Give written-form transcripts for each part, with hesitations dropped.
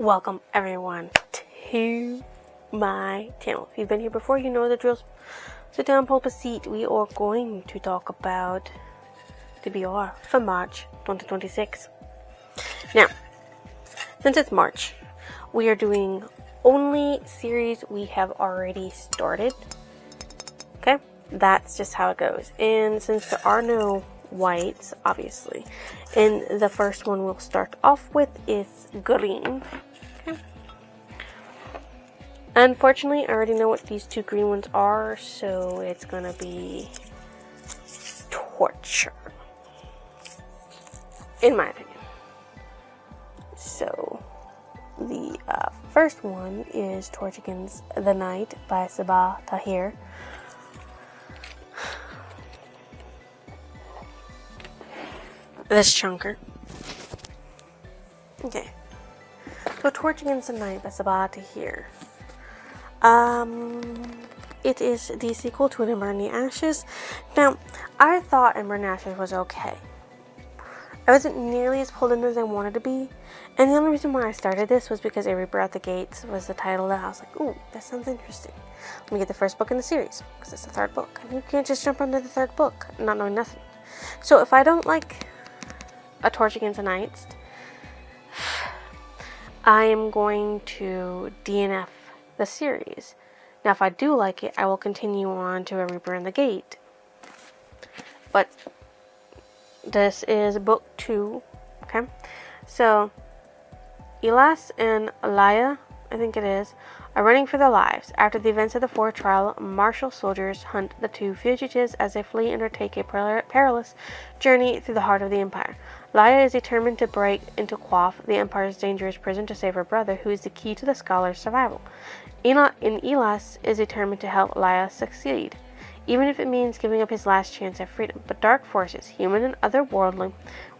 Welcome everyone to my channel. If you've been here before, you know the drill. Sit down, pull up a seat. We are going to talk about TBR for March 2026. Now, since it's March, we are doing only series we have already started. Okay? That's just how it goes. And since there are no whites, obviously, and the first one we'll start off with is green. Unfortunately, I already know what these two green ones are, so it's gonna be torture, in my opinion. So, the first one is Torch Against the Night by Sabah Tahir. This chunker. Okay. So, Torch Against the Night by Sabah Tahir. It is the sequel to An Ember in the Ashes. Now, I thought Ember in the Ashes was okay. I wasn't nearly as pulled in as I wanted to be. And the only reason why I started this was because A Reaper at the Gates was the title that I was like, ooh, that sounds interesting. Let me get the first book in the series, because it's the third book. And you can't just jump into the third book, not knowing nothing. So if I don't like A Torch Against the Night, I am going to DNF the series. Now, if I do like it, I will continue on to A Reaper in the Gate. But this is book 2. Okay, so Elas and Alaya, I think it is, are running for their lives. After the events of the fourth trial, martial soldiers hunt the two fugitives as they flee and undertake a perilous journey through the heart of the Empire. Laya is determined to break into Quaff, the Empire's dangerous prison, to save her brother, who is the key to the scholar's survival. Elas is determined to help Laya succeed, even if it means giving up his last chance at freedom. But dark forces, human and otherworldly,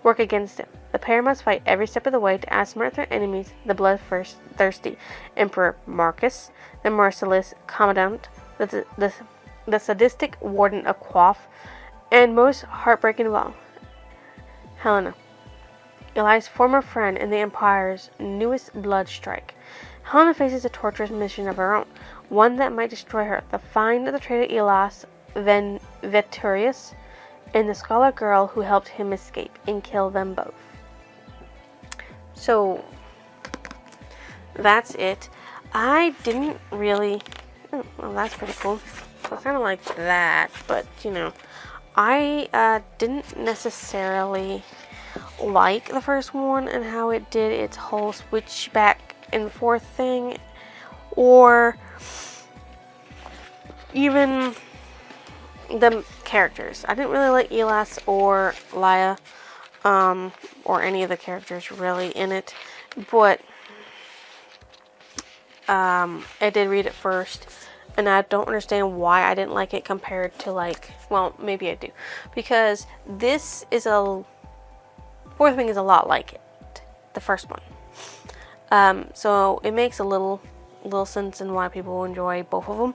work against him. The pair must fight every step of the way to outsmart their enemies, the bloodthirsty Emperor Marcus, the merciless Commandant, the sadistic Warden of Quaff, and most heartbreaking of all, Helena, Eli's former friend and the Empire's newest blood strike. Helena faces a torturous mission of her own, one that might destroy her: the find of the traitor Elas Veturius and the scholar girl who helped him escape, and kill them both. So, that's it. I didn't really... Oh, well, that's pretty cool. So I kind of like that, but, you know, I didn't necessarily like the first one and how it did its whole switch back and forth thing, or even the characters. I didn't really like Elas or Laya, or any of the characters really in it, but I did read it first, and I don't understand why I didn't like it compared to, like, well, maybe I do, because this is Fourth Wing is a lot like it, the first one. So it makes a little sense in why people enjoy both of them,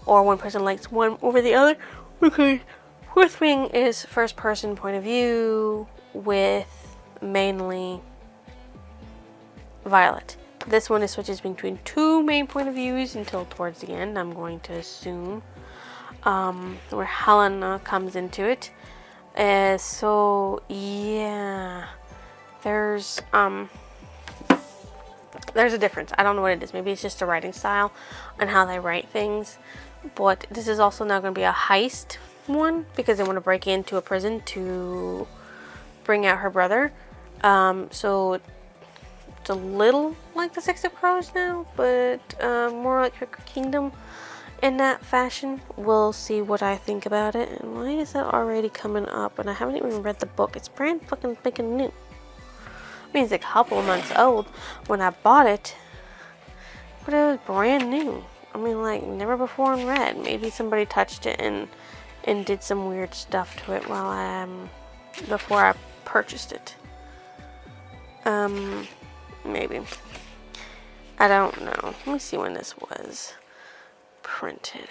or one person likes one over the other, because Fourth Wing is first person point of view with mainly Violet. This one switches between two main point of views until towards the end, I'm going to assume, where Helena comes into it. So yeah, there's a difference. I don't know what it is. Maybe it's just the writing style and how they write things. But this is also now going to be a heist one, because they want to break into a prison to bring out her brother. So it's a little like the Six of Crows now, but more like her Kingdom in that fashion. We'll see what I think about it. And why is that already coming up? And I haven't even read the book. It's brand fucking freaking new. I mean, it's a couple of months old when I bought it, but it was brand new. I mean, like, never before read. Maybe somebody touched it and did some weird stuff to it while before I purchased it. Maybe. I don't know. Let me see when this was printed,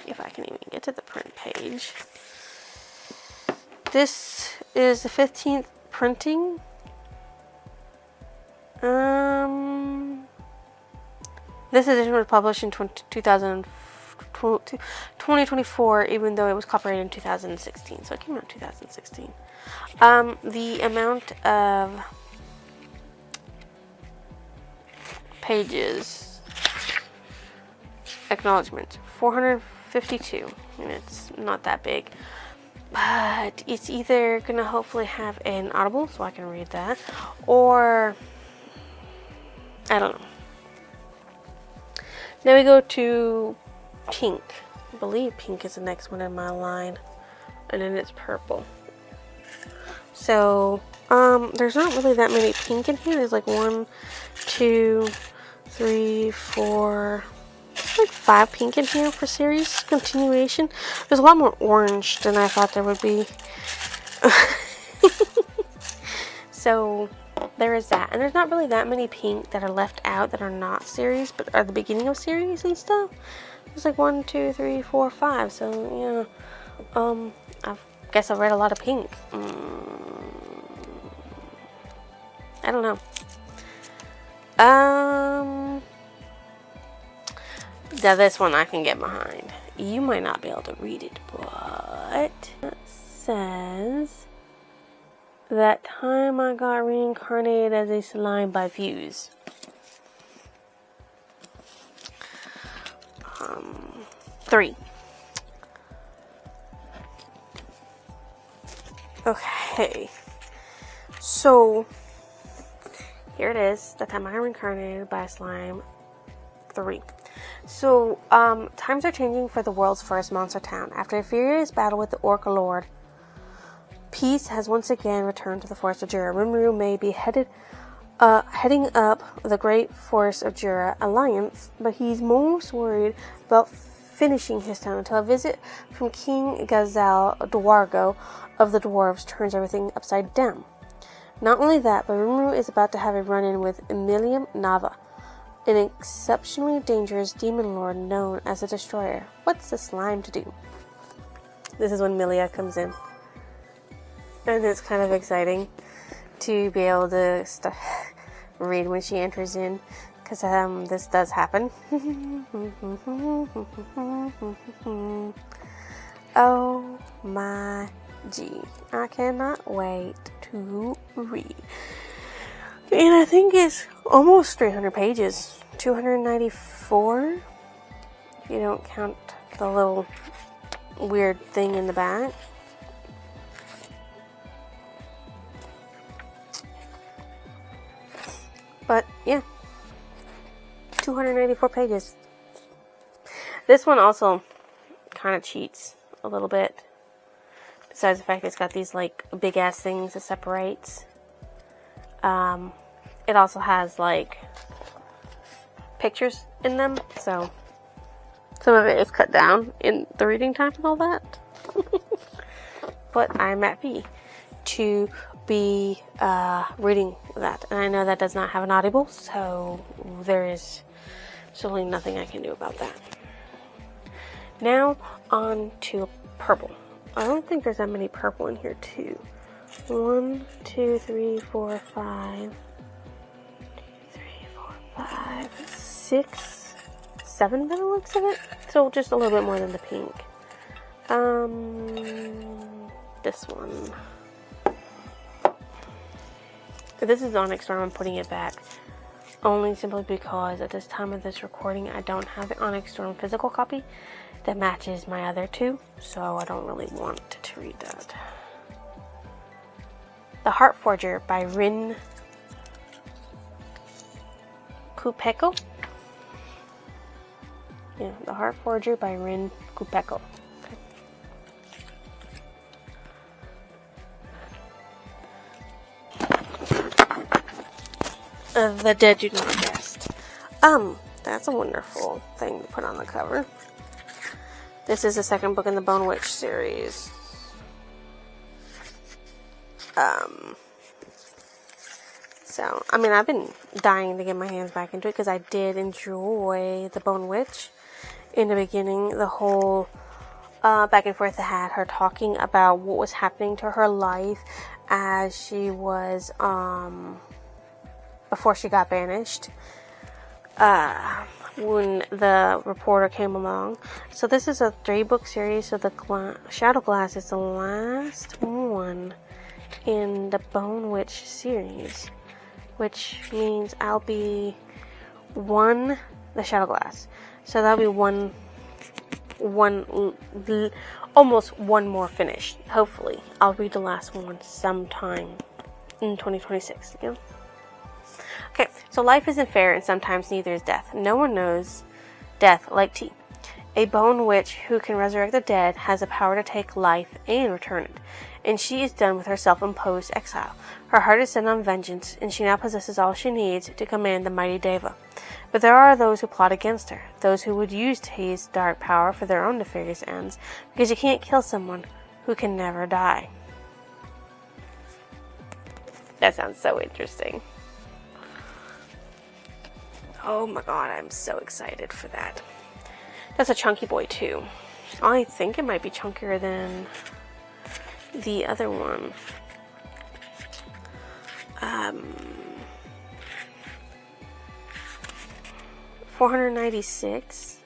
if I can even get to the print page. This is the 15th printing. This edition was published in 2024, even though it was copyrighted in 2016. So it came out in 2016. The amount of pages, acknowledgements, 452. And it's not that big. But it's either going to hopefully have an Audible, so I can read that, or I don't know. Now we go to pink. I believe pink is the next one in my line, and then it's purple. So there's not really that many pink in here. There's like 1, 2, 3, 4, like 5 pink in here for series continuation. There's a lot more orange than I thought there would be. So there is that, and there's not really that many pink that are left out that are not series but are the beginning of series and stuff. There's like 1, 2, 3, 4, 5. So yeah, I guess I've read a lot of pink. I don't know. Now this one I can get behind. You might not be able to read it, but it says, "That time I got reincarnated as a slime by Fuse." 3. Okay. So here it is. "That time I got reincarnated by a slime." 3. So, times are changing for the world's first monster town. After a furious battle with the Orc Lord, peace has once again returned to the Forest of Jura. Rimuru may be heading up the great Forest of Jura alliance, but he's most worried about finishing his town until a visit from King Gazal Dwargo of the Dwarves turns everything upside down. Not only that, but Rimuru is about to have a run-in with Emilium Nava, an exceptionally dangerous demon lord known as a destroyer. What's the slime to do? This is when Milia comes in. And it's kind of exciting to be able to read when she enters in, because this does happen. Oh my gee. I cannot wait to read. And I think it's almost 300 pages. 294. If you don't count the little weird thing in the back. But yeah. 294 pages. This one also kind of cheats a little bit. Besides the fact that it's got these like big ass things that separates. It also has like pictures in them, so some of it is cut down in the reading time and all that. But I'm happy to be reading that, and I know that does not have an Audible, so there is absolutely nothing I can do about that. Now on to purple. I don't think there's that many purple in here too. 1, 2, 3, 4, 5, 6, 7 by the looks of it. So just a little bit more than the pink. This one. This is Onyx Storm. I'm putting it back only simply because at this time of this recording I don't have the Onyx Storm physical copy that matches my other two, so I don't really want to read that. The Heart Forger by Rin Kupeko. Yeah, The Heart Forger by Rin Kupeko. The Dead Do Not Rest. That's a wonderful thing to put on the cover. This is the second book in the Bone Witch series. So, I mean, I've been dying to get my hands back into it because I did enjoy the Bone Witch in the beginning. The whole back and forth that had her talking about what was happening to her life as she was before she got banished. When the reporter came along. So this is a 3-book series. So the Shadow Glass is the last one in the Bone Witch series, which means I'll be the Shadow Glass. So that'll be almost one more finished. Hopefully, I'll read the last one sometime in 2026. You know? Okay, so life isn't fair, and sometimes neither is death. No one knows death like tea. A bone witch who can resurrect the dead has the power to take life and return it, and she is done with her self-imposed exile. Her heart is set on vengeance, and she now possesses all she needs to command the mighty Deva. But there are those who plot against her, those who would use Tea's dark power for their own nefarious ends, because you can't kill someone who can never die. That sounds so interesting. Oh my god, I'm so excited for that. That's a chunky boy too. I think it might be chunkier than the other one. 496.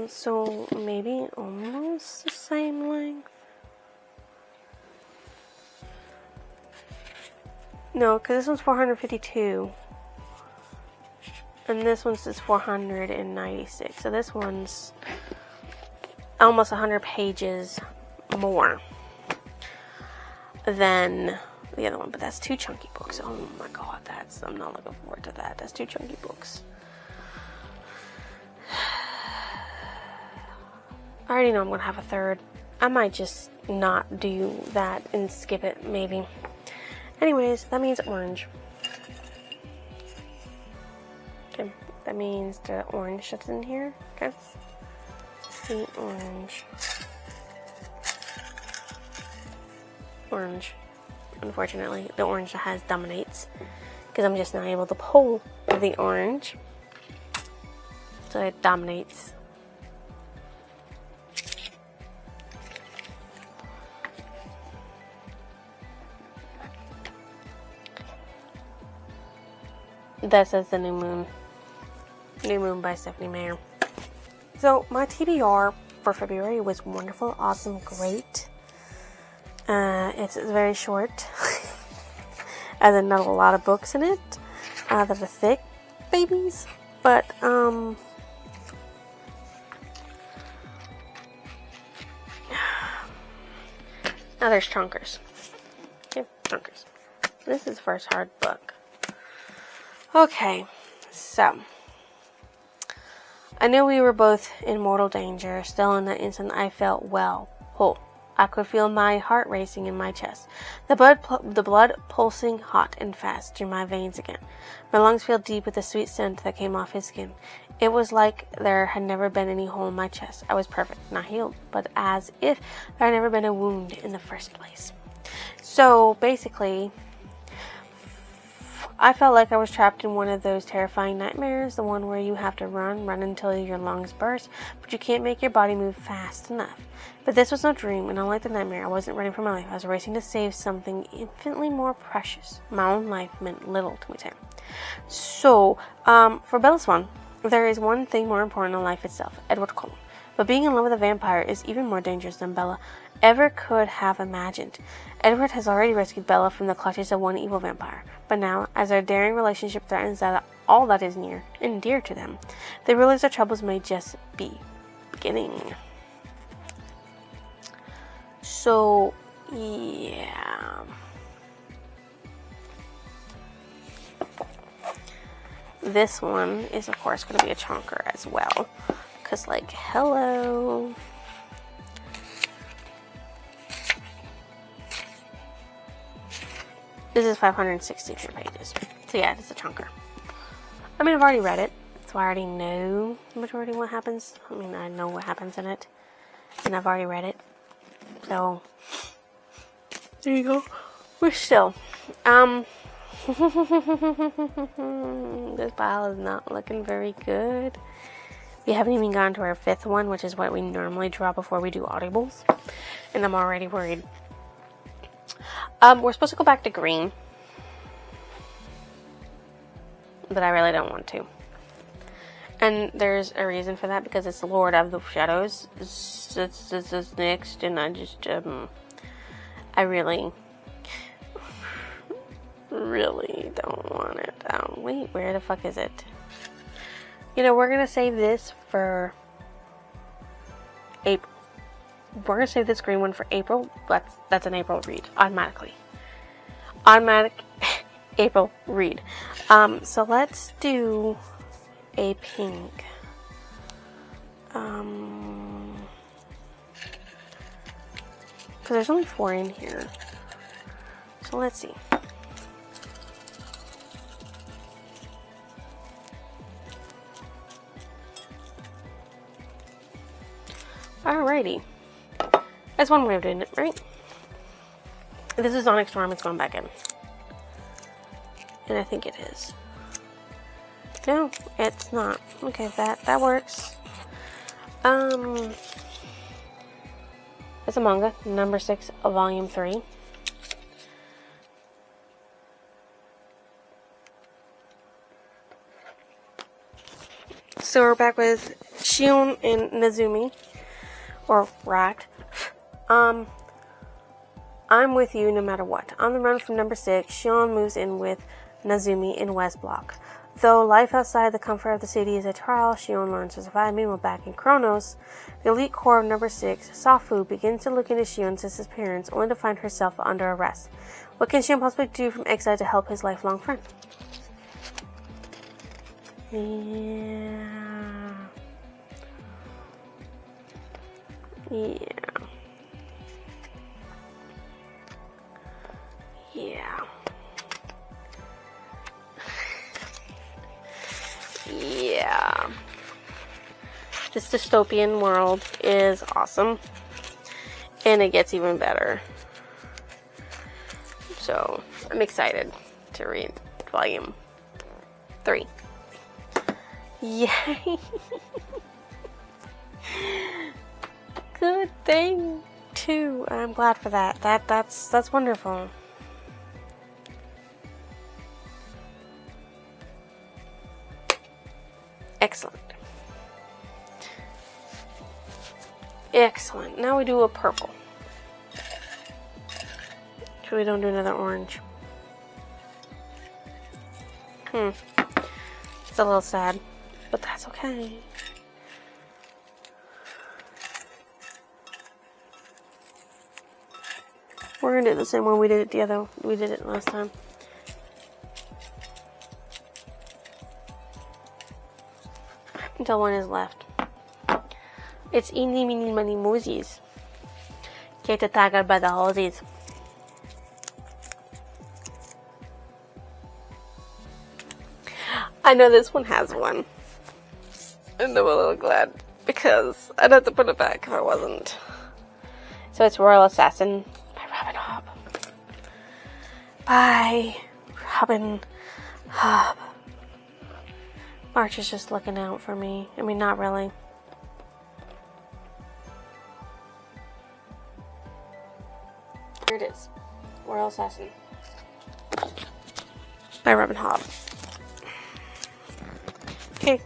So maybe almost the same length. No, because this one's 452. And this one's just 496. So this one's almost 100 pages more than the other one. But that's 2 chunky books. Oh my god, I'm not looking forward to that. That's 2 chunky books. I already know I'm going to have a third. I might just not do that and skip it, maybe. Anyways, that means orange. Okay, that means the orange that's in here. Okay. The orange. Orange. Unfortunately, the orange has dominates. Because I'm just not able to pull the orange. So it dominates. That says The New Moon. New Moon by Stephanie Meyer. So my TBR for February was wonderful, awesome, great. It's very short. As in not a lot of books in it that are thick babies. But now there's chunkers. Okay, chunkers. This is the first hard book. Okay, so I knew we were both in mortal danger. Still, in that instant, I felt whole. I could feel my heart racing in my chest, the blood pulsing hot and fast through my veins again. My lungs filled deep with the sweet scent that came off his skin. It was like there had never been any hole in my chest. I was perfect, not healed, but as if there had never been a wound in the first place. So basically, I felt like I was trapped in one of those terrifying nightmares, the one where you have to run until your lungs burst, but you can't make your body move fast enough. But this was no dream, and unlike the nightmare, I wasn't running for my life. I was racing to save something infinitely more precious. My own life meant little to me then. So, for Bella Swan, there is one thing more important than life itself, Edward Cullen. But being in love with a vampire is even more dangerous than Bella ever could have imagined. Edward has already rescued Bella from the clutches of one evil vampire, but now, as their daring relationship threatens all that is near and dear to them, they realize their troubles may just be beginning. So, yeah. This one is, of course, going to be a chunker as well. Because, like, hello. This is 563 pages. So, yeah, it's a chunker. I mean, I've already read it. So, I already know the majority of what happens. I mean, I know what happens in it. And I've already read it. So, there you go. We're still. This pile is not looking very good. We haven't even gone to our 5th one, which is what we normally draw before we do audibles. And I'm already worried. We're supposed to go back to green. but I really don't want to. And there's a reason for that, because it's Lord of the Shadows. It's next, and I just, I really don't want it. Wait, where the fuck is it? You know, we're gonna save this for April. We're gonna save this green one for April. That's an April read, automatically. Automatic April read. So let's do a pink. Because there's only 4 in here. So let's see. Alrighty. That's one way of doing it, right? This is Onyx Storm, it's going back in. And I think it is. No, it's not. Okay, that works. It's a manga, number 6 of volume 3. So we're back with Shion and Nezumi, or Rat. I'm with you no matter what. On the run from number 6, Shion moves in with Nezumi in West Block. Though life outside the comfort of the city is a trial, Shion learns to survive. Meanwhile, back in Kronos, the elite core of number 6, Safu, begins to look into Shion since his parents, only to find herself under arrest. What can Shion possibly do from exile to help his lifelong friend? Yeah. This dystopian world is awesome. And it gets even better. So, I'm excited to read volume 3. Yay! Good thing, too. I'm glad for that. That's wonderful. Excellent. Excellent. Now we do a purple. So we don't do another orange. It's a little sad, but that's okay. We're gonna do the same one we did it last time. Until one is left. It's eeny, meeny, miny, moosies. Get attacked by the hosies. I know this one has one. And I'm a little glad because I'd have to put it back if I wasn't. So it's Royal Assassin by Robin Hobb. By Robin Hobb. March is just looking out for me. I mean, not really. Here it is. Royal Assassin. By Robin Hobb. Okay.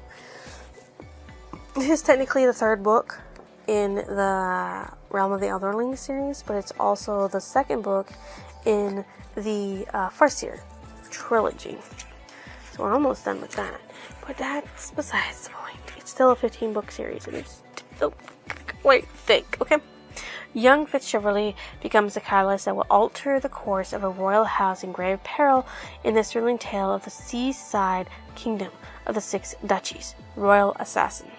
This is technically the 3rd book in the Realm of the Elderling series, but it's also the 2nd book in the first year trilogy. So we're almost done with that. But that's besides the point. It's still a 15-book series, and it's still quite thick, okay? Young Fitzcheverly becomes the catalyst that will alter the course of a royal house in grave peril in this thrilling tale of the seaside kingdom of the 6 duchies. Royal Assassin.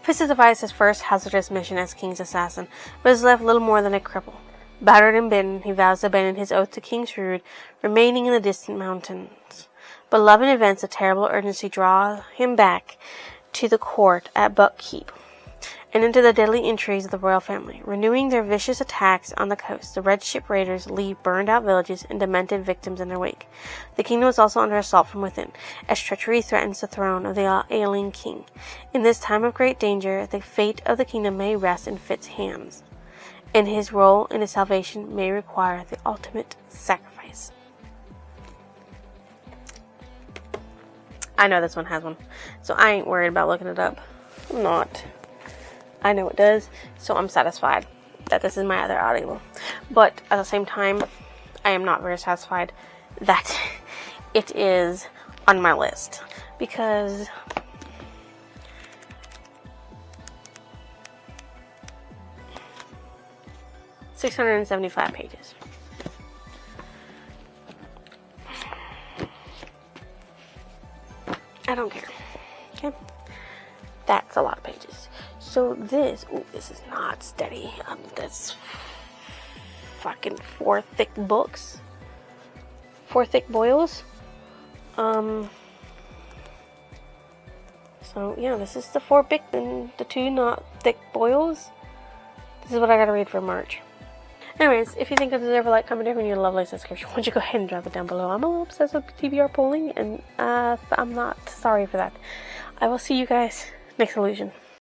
Fitz has devised his first hazardous mission as King's Assassin, but is left little more than a cripple. Battered and bitten, he vows to abandon his oath to King Shrewd, remaining in the distant mountains. But love and events of terrible urgency draw him back to the court at Buckkeep, and into the deadly intrigues of the royal family. Renewing their vicious attacks on the coast, the Red Ship Raiders leave burned-out villages and demented victims in their wake. The kingdom is also under assault from within, as treachery threatens the throne of the ailing king. In this time of great danger, the fate of the kingdom may rest in Fitz's hands, and his role in its salvation may require the ultimate sacrifice. I know this one has one, so I ain't worried about looking it up. I'm not. I know it does, so I'm satisfied that this is my other audible. But at the same time, I am not very satisfied that it is on my list, because .675 pages. I don't care. Okay? That's a lot of pages. So this is not steady. That's fucking 4 thick books. 4 thick boils. So yeah, this is the 4 big and the 2 not thick boils. This is what I gotta read for March. Anyways, if you think I deserve a like, comment, and a lovely subscription, why don't you go ahead and drop it down below. I'm a little obsessed with TBR polling, and I'm not sorry for that. I will see you guys next illusion.